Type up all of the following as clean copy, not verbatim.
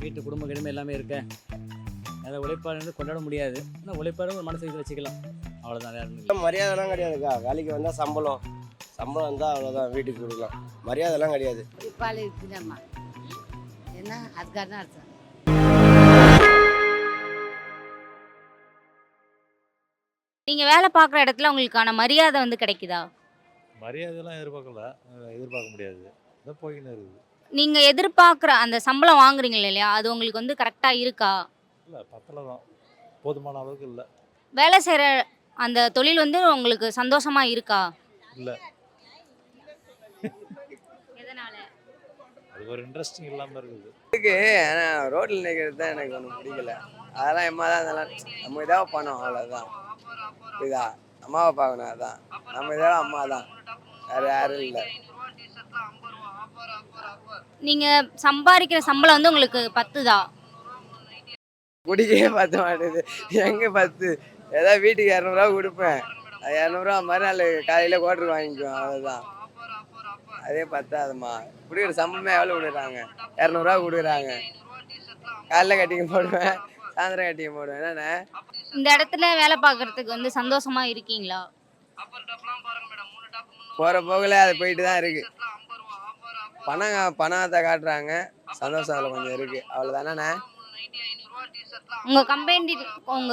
வீட்டு குடும்ப கிடுமை எல்லாமே இருக்க அதை உழைப்பாளர் கொண்டாட முடியாது. ஆனால் உழைப்பாளர் ஒரு மனசு வச்சுக்கலாம், அவ்வளோதான், வேற ஒன்றும் இல்லை. மரியாதைலாம் கிடையாதுக்கா. வேலைக்கு வந்தால் சம்பளம் வந்தால் அவ்வளோதான், வீட்டுக்கு கொடுக்கலாம். மரியாதைலாம் கிடையாது. உழைப்பாளி இருக்குதாம்மா, என்ன அதுக்காக தான் அர்த்தம். நீங்க வேலை பார்க்குற இடத்துல உங்களுக்கான மரியாதை வந்து கிடைக்குதா? மரியாதைலாம் எதிர்பார்க்க முடியாது. இதான் போய்க்கின்னு இருக்குது. நீங்க எதிர்பார்க்குற அந்த சம்பளம் வாங்குறீங்க இல்லையா, அது உங்களுக்கு வந்து கரெக்டா இருக்கா? இல்லை, பத்தல தான், போதுமான அளவுக்கு இல்லை. வேலை செய்கிற அந்த தொழில் வந்து உங்களுக்கு சந்தோஷமா இருக்கா? இல்லை, எதனால? அது ஒரு இன்ட்ரெஸ்டிங் இல்லாமல் இருக்குது. ஆனால் ரோட்டில் நிற்கிறது தான் எனக்கு ஒன்றும் பிடிக்கல. அதெல்லாம் எம்மா தான் அதெல்லாம் நம்ம இதாக பண்ணோம், அவ்வளோதான். இதா அம்மாவை பார்க்கணும், அதான் நம்ம இதாக அம்மா தான், வேறு யாரும் இல்லை. நீங்க சம்பாதிக்கிற சம்பளம் வந்து உங்களுக்கு பத்துதா? குடிக்கவே பத்த மாட்டேது. எங்கே பத்து? ஏதாவது வீட்டுக்கு இரநூறுவா கொடுப்பேன், அது இரநூறுவா மறுநாள் காலையில் கோட்டருக்கு வாங்கிக்குவேன், அவ்வளோதான். அதே பத்தாதுமா. கொடுக்குற சம்பளமே எவ்வளோ கொடுக்குறாங்க? இரநூறுவா கொடுக்குறாங்க. காலைல கட்டிங்க போடுவேன், சாயந்தரம் கட்டிங்க போடுவேன். என்னண்ணே, இந்த இடத்துல வேலை பார்க்கறதுக்கு வந்து சந்தோஷமா இருக்கீங்களா? போகிற போகல அது போயிட்டு தான் இருக்குது. பணத்தை காட்டுறாங்க, சந்தோஷம் அதில் கொஞ்சம் இருக்குது, அவ்வளோதானே. உங்க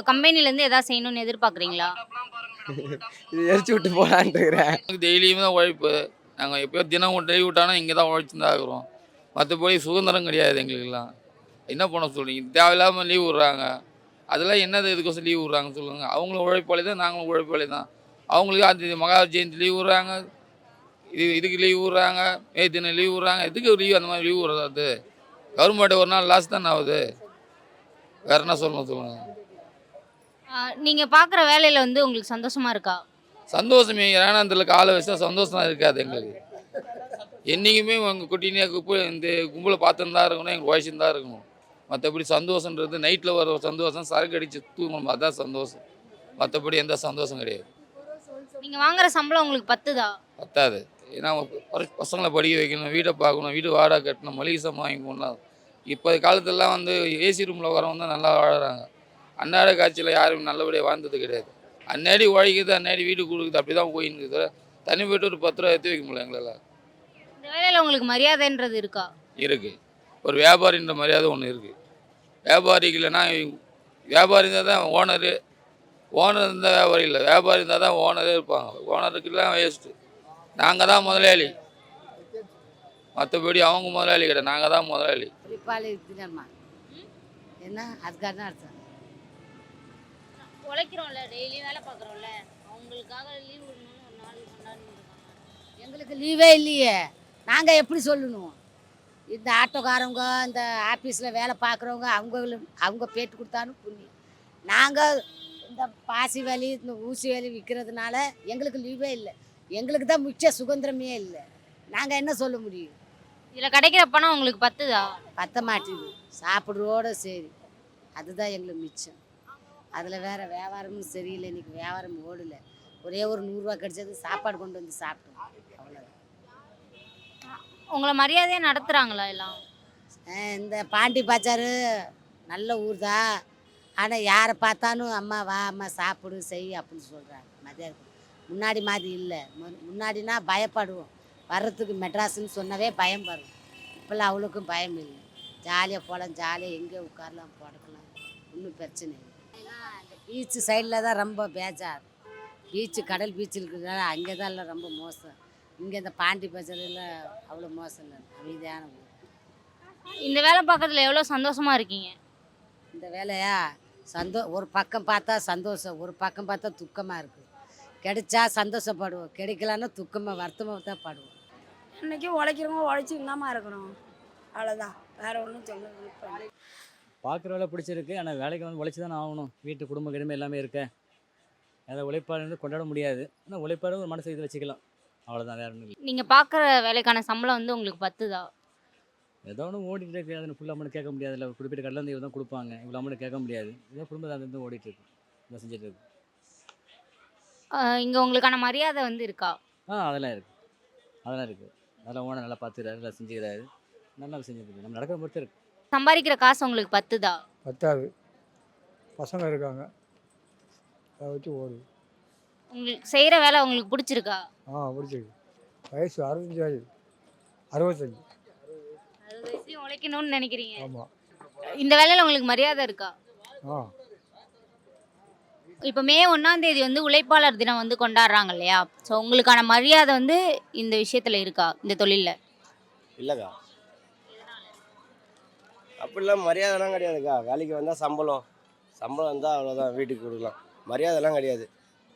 கம்பெனில இருந்து ஏதாவது செய்யணும்னு எதிர்பார்க்குறீங்களா? இது எரிச்சு விட்டு போகலான்ட்டு இருக்கிறேன். டெய்லியுமே தான் உழைப்பு. நாங்கள் எப்போயோ தினம் டெய்லி விட்டாலும் இங்கே தான் உழைச்சு தான் இருக்கிறோம். மற்றபடி சுதந்திரம் கிடையாது எங்களுக்கெல்லாம். என்ன பண்ண சொல்கிறீங்க? தேவையில்லாமல் லீவ் விட்றாங்க. அதெல்லாம் என்னது இதுக்கோசம் லீவ் விட்றாங்கன்னு சொல்லுங்கள். அவங்களும் உழைப்பாளி தான், நாங்களும் உழைப்பாளி தான். அவங்களுக்கு அது மகா ஜெயந்தி லீவ் விட்றாங்க, இதுக்கு லீவ் விட்றாங்க, மே தினம் லீவ் விட்றாங்க. எதுக்கு லீவ் அந்த மாதிரி லீவ் விட்றது? கவர்மெண்ட் ஒரு நாள் லாஸ் தானே ஆகுது. வேறு என்ன சொல்லணும் சொல்லுங்கள். நீங்க பார்க்குற வேலையில வந்து உங்களுக்கு சந்தோஷமா இருக்கா? சந்தோஷமே, ஏன்னா அந்த காலை வச்சா சந்தோஷம் இருக்காது எங்களுக்கு. என்றைக்குமே உங்கள் குட்டினே இந்த கும்பலை பார்த்துன்னு தான் இருக்கணும், எங்களுக்கு வயசுன்னு தான் இருக்கணும். மற்றபடி சந்தோஷன்றது நைட்டில் வர சந்தோஷம், சரக்கு அடித்து தூங்கணும், அதுதான் சந்தோஷம். மற்றபடி எந்த சந்தோஷம் கிடையாது. நீங்க வாங்குற சம்பளம் உங்களுக்கு பத்துதா? பத்தாது. ஏன்னா பசங்களை படிக்க வைக்கணும், வீட்டை பார்க்கணும், வீடு வாடகை கட்டணும், மளிகை சாமான் வாங்கி போடணும். இப்போ காலத்துலலாம் வந்து ஏசி ரூமில் வரவங்க தான் நல்லா வாழறாங்க. அன்னாட காட்சியில் யாரும் நல்லபடியாக வாழ்ந்தது கிடையாது. அன்னாடி உழைக்குது, அன்னாடி வீடு கொடுக்குது, அப்படி தான் போயின்னு இருக்குது. தனி போய்ட்டு ஒரு 10 ரூபா எடுத்து வைக்க முடியல எங்களால். இந்த வேலையில் உங்களுக்கு மரியாதைன்றது இருக்கா? இருக்குது. ஒரு வியாபாரின்ற மரியாதை ஒன்று இருக்குது. வியாபாரிக்கு இல்லைன்னா, வியாபாரி இருந்தால் தான் ஓனரு, ஓனர் இருந்தால் வியாபாரி இல்லை, வியாபாரி இருந்தால் தான் ஓனரே இருப்பாங்க. ஓனருக்குலாம் வேஸ்ட்டு. நாங்கள் தான் முதலாளி, மற்றபடி அவங்க முதலாளி கிடையாது, நாங்கள் தான் முதலாளி. உழைப்பாளி இருக்குதாம்மா, என்ன அதுக்காக தான் அர்த்தம். உழைக்கிறோம்ல, டெய்லி வேலை பார்க்குறோம்ல, அவங்களுக்காக லீவ் விடணும்னு ஒரு நாள் கொண்டாடிட்டு இருக்காங்க. எங்களுக்கு லீவே இல்லையே, நாங்கள் எப்படி சொல்லணும்? இந்த ஆட்டோக்காரவங்க, இந்த ஆஃபீஸில் வேலை பார்க்குறவங்க, அவங்க பேட்டு கொடுத்தாலும் புண்ணியம். நாங்கள் இந்த பாசி வேலி, இந்த ஊசி வேலி விற்கிறதுனால எங்களுக்கு லீவே இல்லை. எங்களுக்கு தான் மிச்ச சுதந்திரமே இல்லை. நாங்கள் என்ன சொல்ல முடியும்? இதில் கிடைக்கிற பணம் உங்களுக்கு பத்துதா? பத்த மாட்டேங்குது, சாப்பிட்றோட சரி, அதுதான் எங்களுக்கு மிச்சம். அதில் வேறு வியாபாரமும் சரியில்லை, இன்றைக்கி வியாபாரம் ஓடலை. ஒரே ஒரு 100 ரூபா கிடைச்சது, சாப்பாடு கொண்டு வந்து சாப்பிட்டோம், அவ்வளோதான். உங்களை மரியாதையாக நடத்துகிறாங்களா எல்லாம்? இந்த பாண்டி பாச்சாரு நல்ல ஊர் தான், ஆனால் யாரை பார்த்தாலும் அம்மா வா, அம்மா சாப்பிடு செய் அப்படின்னு சொல்கிறாங்க. மதியம் முன்னாடி மாதிரி இல்லை. முன்னாடினா பயப்படுவோம், வர்றதுக்கு மெட்ராஸுன்னு சொன்னவே பயம் வரும். இப்போல்லாம் அவளுக்கும் பயம் இல்லை, ஜாலியாக போகலாம், ஜாலியாக எங்கே உட்காரலாம், போடக்கலாம், ஒன்றும் பிரச்சனை இல்லை. இந்த பீச்சு சைடில் தான் ரொம்ப பேஜார். பீச்சு கடல் பீச்சு இருக்கிறதுனால அங்கே தான் எல்லாம் ரொம்ப மோசம். இங்கே இந்த பாண்டி பஜாரெல்லாம் அவ்வளோ மோசம் இல்லை, அமைதியான ஊர். இந்த வேலை பார்க்கறதுல எவ்வளோ சந்தோஷமா இருக்கீங்க? இந்த வேலையா ஒரு பக்கம் பார்த்தா சந்தோஷம், ஒரு பக்கம் பார்த்தா துக்கமாக இருக்குது. கிடைச்சா சந்தோஷப்படுவோம், கிடைக்கலன்னா துக்கமாக வருத்தமாக தான் படுவோம். இன்றைக்கி உழைக்கிறவங்க உழைச்சி இல்லாமல் இருக்கணும், அவ்வளோதான், வேறு ஒன்றும் சொல்ல. பார்க்குற வேலை பிடிச்சிருக்கு, ஆனால் வேலைக்கு வந்து உழைச்சி தானே ஆகணும். வீட்டு குடும்ப கிடுமை எல்லாமே இருக்க அதை உழைப்பாளர் கொண்டாட முடியாது. ஆனால் உழைப்பாளர் ஒரு மனசு வச்சுக்கலாம், அவ்வளோதான், வேற ஒன்றும் இல்லை. நீங்கள் பார்க்குற வேலைக்கான சம்பளம் வந்து உங்களுக்கு பத்துதா? ஏதோ ஒன்று ஓடிட்டு இருக்கு, அது ஃபுல் அமௌண்ட் கேட்க முடியாது. இல்லை குறிப்பிட்ட கடையில் இருந்து தான் கொடுப்பாங்க, இவ்வளோ அமௌண்ட் கேட்க முடியாது. இதோ குடும்பத்தை வந்து ஓடிட்டு இருக்கு, இதை செஞ்சுட்டு இருக்கு. இங்கே உங்களுக்கான மரியாதை வந்து இருக்கா? அதெல்லாம் இருக்குது, அதெல்லாம் இருக்குது. அதெல்லாம் ஓனர் நல்லா பார்த்துக்கிறாரு, நல்லா செஞ்சுக்கிறாரு, நல்லா செஞ்சுருக்கு. நம்ம நடக்கிற பொறுத்து இருக்குது. சம்பாதிக்கிற காசு உங்களுக்கு பத்துதா? பத்தாது. பசங்க இருக்காங்க, அதை வச்சு ஓடுது. உங்களுக்கு செய்கிற வேலை உங்களுக்கு பிடிச்சிருக்கா? பிடிச்சிருக்கு. வயசு 65 ஆகுது. 65. 60 வயசுலயும் உழைக்கணும்னு நினைக்கிறீங்க. ஆமாம். இந்த வேலையில் உங்களுக்கு மரியாதை இருக்கா? ஆ இப்போ மே 1ஆம் தேதி வந்து உழைப்பாளர் தினம் வந்து கொண்டாடுறாங்க இல்லையா? ஸோ உங்களுக்கான மரியாதை வந்து இந்த விஷயத்தில் இருக்கா, இந்த தொழிலில்? இல்லைக்கா, அப்படிலாம் மரியாதைலாம் கிடையாதுக்கா. வேலைக்கு வந்தால் சம்பளம் வந்தால் அவ்வளோதான், வீட்டுக்கு கொடுக்கலாம். மரியாதைலாம் கிடையாது.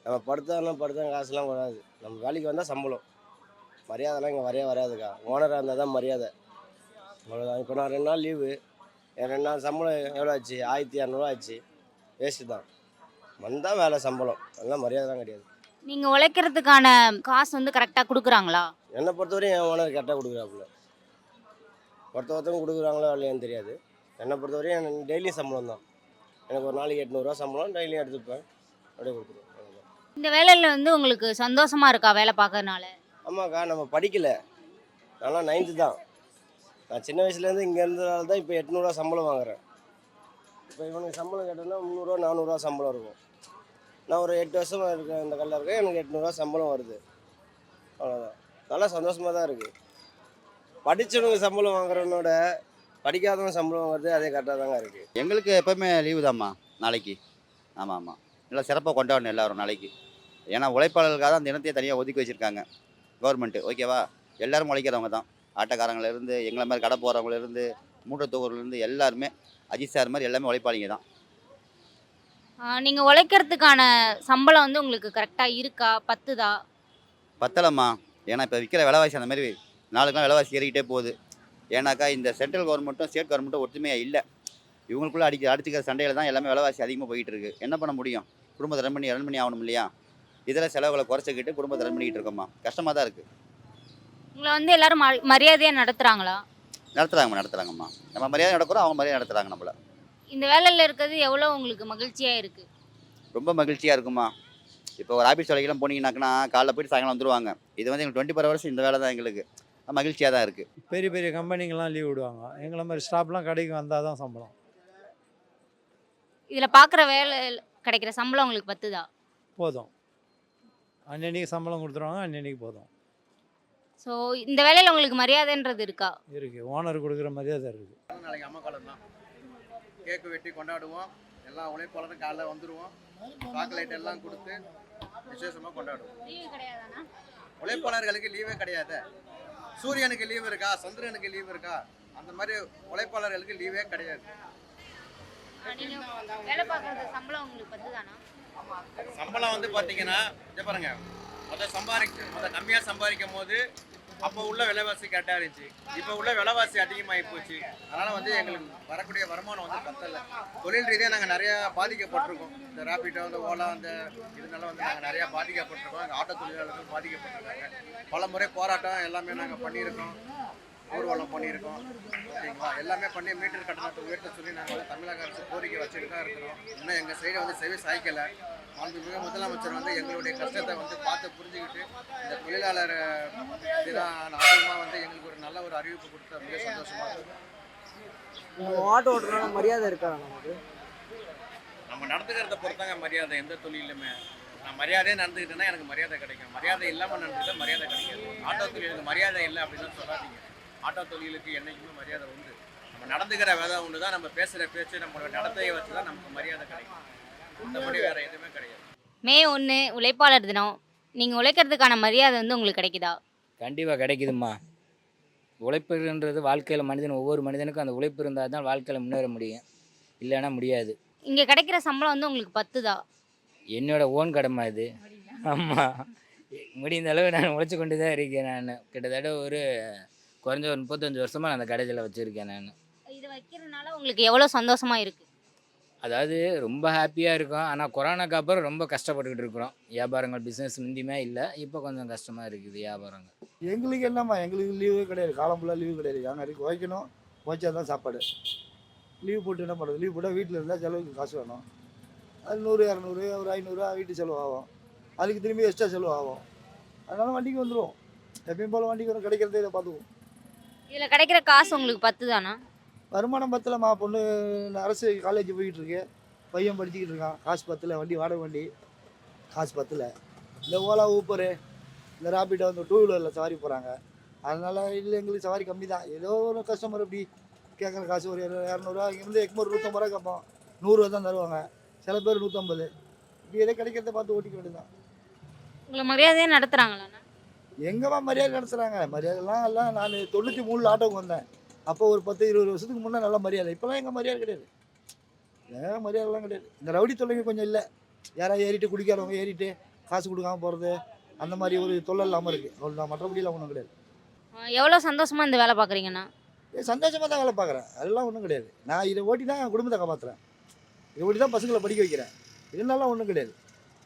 நம்ம படுத்தா காசுலாம் கூடாது. நம்ம வேலைக்கு வந்தால் சம்பளம், மரியாதைலாம் இங்கே வராதுக்கா. ஓனராக இருந்தால் தான் மரியாதை, அவ்வளோதான். இப்போ நான் 2 நாள் லீவு, என் 2 நாள் சம்பளம் எவ்வளோ ஆச்சு? 1200 ஆச்சு. வேஸ்ட்டு தான். வந்தால் வேலை சம்பளம், அதெல்லாம் மரியாதைலாம் கிடையாது. நீங்கள் உழைக்கிறதுக்கான காசு வந்து கரெக்டாக கொடுக்குறாங்களா? என்னை பொறுத்தவரையும் என் ஓனர் கரெக்டாக கொடுக்குறாப்புல. ஒருத்தவங்க கொடுக்குறாங்களோ இல்லையான்னு தெரியாது. என்னை பொறுத்தவரையும் எனக்கு டெய்லியும் சம்பளம் தான். எனக்கு ஒரு நாளைக்கு 800 சம்பளம், டெய்லியும் எடுத்துப்பேன், அப்படியே கொடுத்துருவேன். அவ்வளோதான். இந்த வேலையில் வந்து உங்களுக்கு சந்தோஷமா இருக்கா வேலை பார்க்கறதுனால? ஆமாக்கா, நம்ம படிக்கலை. நான்லாம் 9th தான். நான் சின்ன வயசுலேருந்து இங்கே இருந்ததால தான் இப்போ 800 சம்பளம் வாங்குறேன். இப்போ இவனுக்கு சம்பளம் கேட்டோன்னா 300 400 சம்பளம் இருக்கும். நான் ஒரு 8 வருஷமாக இருக்கேன் இந்த கல்லில் இருக்கேன், எனக்கு 800 சம்பளம் வருது, அவ்வளோதான். நல்லா சந்தோஷமாக தான் இருக்குது. படித்தவனுக்கு சம்பளம் வாங்குறவனோட படிக்காதவன் சம்பளம் வாங்குறது அதே கரெக்டாக தாங்க இருக்குது. எங்களுக்கு எப்போவுமே லீவு தான்மா நாளைக்கு. ஆமாம் ஆமாம், நல்லா சிறப்பாக கொண்டாடணும் எல்லோரும் நாளைக்கு. ஏன்னா உழைப்பாளர்களுக்காக தான் தினத்தையே தனியாக ஒதுக்கி வச்சுருக்காங்க கவர்மெண்ட்டு, ஓகேவா? எல்லோரும் உழைக்கிறவங்க தான். ஆட்டக்காரங்கலேருந்து எங்களை மாதிரி கடை போகிறவங்கலேருந்து மூட்டை தூக்குறதுலேருந்து எல்லாருமே அஜித் சார் மாதிரி எல்லாமே உழைப்பாளிங்க தான். நீங்கள் உழைக்கிறதுக்கான சம்பளம் வந்து உங்களுக்கு கரெக்டாக இருக்கா, பத்துதா? பத்தலம்மா, ஏன்னா இப்போ விற்கிற விலைவாசி அந்த மாதிரி நாளுக்கெல்லாம் விலைவாசி ஏறிக்கிட்டே போகுது. ஏன்னாக்கா இந்த சென்ட்ரல் கவர்மெண்ட்டும் ஸ்டேட் கவர்மெண்ட்டும் ஒற்றுமையாக இல்லை. இவங்களுக்குள்ளே அடிச்சுக்கிற சண்டையில் தான் எல்லாமே விலைவாசி அதிகமாக போயிட்டு இருக்குது. என்ன பண்ண முடியும்? குடும்பத்தை ரன் பண்ணி ஆகணும் இல்லையா? இதில் செலவுகளை குறைச்சிக்கிட்டு குடும்பத்தை ரன் பண்ணிக்கிட்டு இருக்கோம்மா. கஷ்டமாக தான் இருக்குது. உங்களை வந்து எல்லாரும் மரியாதையாக நடத்துகிறாங்களா? நடத்துகிறாங்கம்மா. நம்ம மரியாதை நடக்கிறோம், அவங்க மரியாதை நடத்துகிறாங்க நம்மளை. இந்த வேலையில் இருக்கிறது எவ்வளோ உங்களுக்கு மகிழ்ச்சியாக இருக்குது? ரொம்ப மகிழ்ச்சியாக இருக்குமா. இப்போ ஒரு ஆஃபீஸ் வேலைக்கெல்லாம் போனீங்கன்னாக்கா காலைல போய்ட்டு சாயங்காலம் வந்துடுவாங்க. இது வந்து எங்களுக்கு 24 hours இந்த வேலை தான் எங்களுக்கு. மகிழ்ச்சியாக தான் இருக்குது. பெரிய பெரிய கம்பெனிங்கெலாம் லீவ் விடுவாங்க, எங்களை மாதிரி ஸ்டாஃப்லாம் கடைக்கு வந்தால் தான் சம்பளம். இதில் பார்க்குற வேலை கிடைக்கிற சம்பளம் உங்களுக்கு பத்துதா? போதும், அன்னன்னைக்கு சம்பளம் கொடுத்துருவாங்க, அன்னன்னைக்கு போதும். ஸோ இந்த வேலையில் உங்களுக்கு மரியாதைன்றது இருக்கா? இருக்குது, ஓனர் கொடுக்குற மரியாதை இருக்குது. நாளைக்கு அம்மா காலம் தான். கேக்கு வெட்டி கொண்டாடுவோம். எல்லா உழைப்பாளரும் காலைல வந்துடுவோம். சாக்லேட் எல்லாம் கொடுத்து விசேஷமாக கொண்டாடுவோம். லீவு கிடையாதாண்ணா? உழைப்பாளர்களுக்கு லீவே கிடையாது. சூரியனுக்கு லீவு இருக்கா, சந்திரனுக்கு லீவு இருக்கா? அந்த மாதிரி உழைப்பாளர்களுக்கு லீவே கிடையாது. நீங்கள் வேலை பார்க்குறது சம்பளம் உங்களுக்கு பத்துதானா? சம்பளம் வந்து பார்த்தீங்கன்னா இதை பாருங்க, முதல் கம்மியாக சம்பாதிக்கும் போது அப்போ உள்ள விலைவாசி கரெக்டாக இருந்துச்சு. இப்போ உள்ள விலைவாசி அதிகமாகி போச்சு. அதனால் வந்து எங்களுக்கு வரக்கூடிய வருமானம் வந்து பத்தலை. தொழில் ரீதியாக நாங்கள் நிறையா பாதிக்கப்பட்டிருக்கோம். இந்த ரேபிட்டோ, இந்த ஓலா, அந்த இதனால வந்து நாங்கள் நிறையா பாதிக்கப்பட்டிருக்கோம். எங்கள் ஆட்டோ தொழிலாளர்கள் பாதிக்கப்பட்டிருக்காங்க. பல முறை போராட்டம் எல்லாமே நாங்கள் பண்ணியிருக்கோம், ஊர்வலம் பண்ணியிருக்கோம், ஓகேங்களா? எல்லாமே பண்ணி மீட்டர் கட்டணத்தை உயர்த்த சொல்லி நாங்கள் வந்து தமிழக அரசு கோரிக்கை வச்சுட்டு தான் இருக்கிறோம். இன்னும் எங்கள் சைடை வந்து செவி சாய்க்கலை. மாண்புமிகு முதலமைச்சர் வந்து எங்களுடைய கஷ்டத்தை வந்து பார்த்து புரிஞ்சுக்கிட்டு இந்த தொழிலாளர் இதுதான் அதிகமாக வந்து எங்களுக்கு ஒரு நல்ல ஒரு அறிவிப்பு கொடுத்தா மிக சந்தோஷமாக இருக்கும். ஆட்டோ ஓட்டுறவங்க மரியாதை இருக்கா நமக்கு? நம்ம நடந்துக்கிறத பொறுத்தாங்க மரியாதை. எந்த தொழிலுமே நான் மரியாதையே நடந்துக்கிட்டேன்னா எனக்கு மரியாதை கிடைக்கும். மரியாதை இல்லாமல் நடந்துக்கிட்டா மரியாதை கிடைக்காது. ஆட்டோ தொழிலுக்கு மரியாதை இல்லை அப்படின்னு சொல்லாதீங்க. ஆட்டோ தொழிலுக்கு என்றைக்குமே மரியாதை உண்டு. நம்ம நடந்துக்கிற வேலை உண்டு தான். நம்ம பேசுகிற பேச்சு, நம்மளோட நடத்தையை வச்சு தான் நமக்கு மரியாதை கிடைக்கும். மற்றபடி வேறு எதுவுமே கிடையாது. மே 1 உழைப்பாளர் தினம். நீங்கள் உழைக்கிறதுக்கான மரியாதை வந்து உங்களுக்கு கிடைக்குதா? கண்டிப்பாக கிடைக்குதும்மா. உழைப்புன்றது வாழ்க்கையில் ஒவ்வொரு மனிதனுக்கும் அந்த உழைப்பு இருந்தால் தான் வாழ்க்கையில் முன்னேற முடியும், இல்லைன்னா முடியாது. இங்கே கிடைக்கிற சம்பளம் வந்து உங்களுக்கு பத்துதா? என்னோட ஓன் கடமை இது. ஆமாம், முடிந்த அளவு நான் உழைச்சி கொண்டு தான் இருக்கேன். நான் கிட்டத்தட்ட ஒரு குறைஞ்ச ஒரு 35 வருஷமாக நான் அந்த கடையில் வச்சுருக்கேன். நான் இதை வைக்கிறதுனால உங்களுக்கு எவ்வளோ சந்தோஷமாக இருக்குது? அதாவது ரொம்ப ஹாப்பியாக இருக்கும். ஆனால் கொரோனாக்கு அப்புறம் ரொம்ப கஷ்டப்பட்டுக்கிட்டு இருக்கிறோம். வியாபாரங்கள் பிஸ்னஸ் முந்தியுமே இல்லை, இப்போ கொஞ்சம் கஷ்டமாக இருக்குது வியாபாரங்கள். எங்களுக்கு என்னம்மா, எங்களுக்கு லீவே கிடையாது. காலம் ஃபுல்லாக லீவு கிடையாது. அங்கே இருக்கு வைக்கணும், வச்சா தான் சாப்பாடு. லீவ் போட்டு என்ன பண்ணுறது? லீவ் போட்டால் வீட்டில் இருந்தால் செலவுக்கு காசு வேணும். அது 100 200 ஒரு 500 வீட்டு செலவு ஆகும். அதுக்கு திரும்பி எக்ஸ்ட்ரா செலவு ஆகும். அதனால் வண்டிக்கு வந்துடுவோம். எப்பயும் போல் வண்டிக்கு வரும், கிடைக்கிறதே இதை பார்த்துக்குவோம். இதில் கிடைக்கிற காசு உங்களுக்கு பத்துதானா? வருமானம் பத்தலம்மா. பொண்ணு அரசு காலேஜ் போய்கிட்டு இருக்கு, பையன் படிச்சுக்கிட்டு இருக்கான். காசு பத்தல, வண்டி வாடகை வண்டி காசு பத்தல. இந்த ஓலா ஊப்பரு இந்த ராபிட்டோ வந்து டூ வீலரில் சவாரி போகிறாங்க. அதனால் இல்லை எங்களுக்கு சவாரி கம்மி தான். ஏதோ ஒரு கஸ்டமர் இப்படி கேட்குற காசு ஒரு 200 இங்கேருந்து எக்மோர் 150 கேட்போம், 100 தான் தருவாங்க. சில பேர் 150. இப்படி எதோ கிடைக்கிறத பார்த்து ஓட்டிக்க வேண்டியதுதான். உங்களை மரியாதையாக நடத்துகிறாங்களாண்ணா? எங்கேம்மா மரியாதை நடத்துகிறாங்க? மரியாதைலாம் எல்லாம் நான் 93 ஆட்டோவுக்கு வந்தேன். அப்போ ஒரு 10-20 வருஷத்துக்கு முன்னே நல்ல மரியாதை. இப்போலாம் எங்கள் மரியாதை கிடையாது, ஏன் மரியாதைலாம் கிடையாது. இந்த ரவுடி தொல்லைங்க கொஞ்சம் இல்லை. யாராவது ஏறிட்டு குடிக்காதவங்க ஏறிட்டு காசு கொடுக்காம போகிறது, அந்த மாதிரி ஒரு தொல்லை இல்லாமல் இருக்குது. அவ்வளோ மற்றபடியெல்லாம் ஒன்றும் கிடையாது. எவ்வளோ சந்தோஷமாக இந்த வேலை பார்க்குறீங்கண்ணா? சந்தோஷமாக தான் வேலை பார்க்குறேன், அதெல்லாம் ஒன்றும் கிடையாது. நான் இதை ஓட்டி தான் என் குடும்பத்தை காப்பாற்றுறேன், இதை ஓட்டி தான் பசங்களை படிக்க வைக்கிறேன். இதனால ஒன்றும் கிடையாது.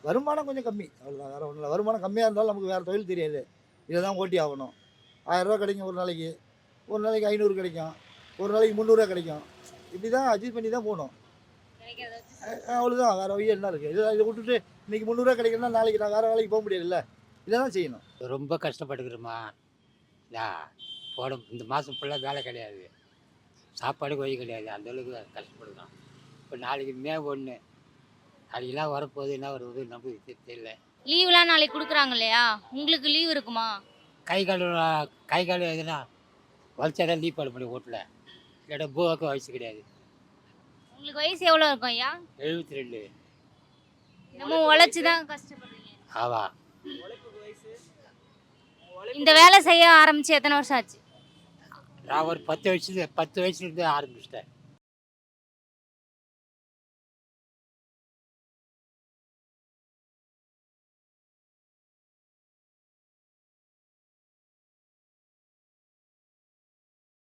வருமானம் கொஞ்சம் கம்மி, அவ்வளோதான், வேறு ஒன்றும் இல்லை. வருமானம் கம்மியாக இருந்தாலும் நமக்கு வேறு தொழில் தெரியாது. இதை தான் ஓட்டி ஆகணும். 1000 ரூபா கிடைக்கும் ஒரு நாளைக்கு, 500 கிடைக்கும், ஒரு நாளைக்கு 300 கிடைக்கும். இப்படி தான் அட்ஜஸ்ட் பண்ணி தான் போகணும். அவ்வளோதான், வேறு வழி என்ன இருக்குது? இதை விட்டுட்டு இன்றைக்கி 300 கிடைக்குன்னா நாளைக்கு நான் வேறு வேலைக்கு போக முடியாதுல்ல, இதை தான் செய்யணும். ரொம்ப கஷ்டப்பட்டுக்கிறோமா. இந்த மாதம் ஃபுல்லாக வேலை கிடையாது, சாப்பாடுக்கு வழி கிடையாது, அந்தளவுக்கு கஷ்டப்படுறோம். இப்போ நாளைக்கு மே 1 நாளைக்கெல்லாம் வரப்போகுது, என்ன வருவது நமக்கு தெரியல. லீவுலாம் நாளைக்கு கொடுக்குறாங்க இல்லையா, உங்களுக்கு லீவ் இருக்குமா? கை கால் எதுனா வலிச்சாதான் லீவ் போட முடியும் வீட்டில், இல்லாட்டா பூவாக்க வயசு கிடையாது. உங்களுக்கு வயசு எவ்வளோ இருக்கும் ஐயா? 72. நம்ம உழைச்சி தான் கஷ்டப்படுறீங்க. ஆவா. இந்த வேலை செய்ய ஆரம்பித்து எத்தனை வருஷம் ஆச்சு? நான் ஒரு 10 வயசுலேருந்து ஆரம்பிச்சிட்டேன்.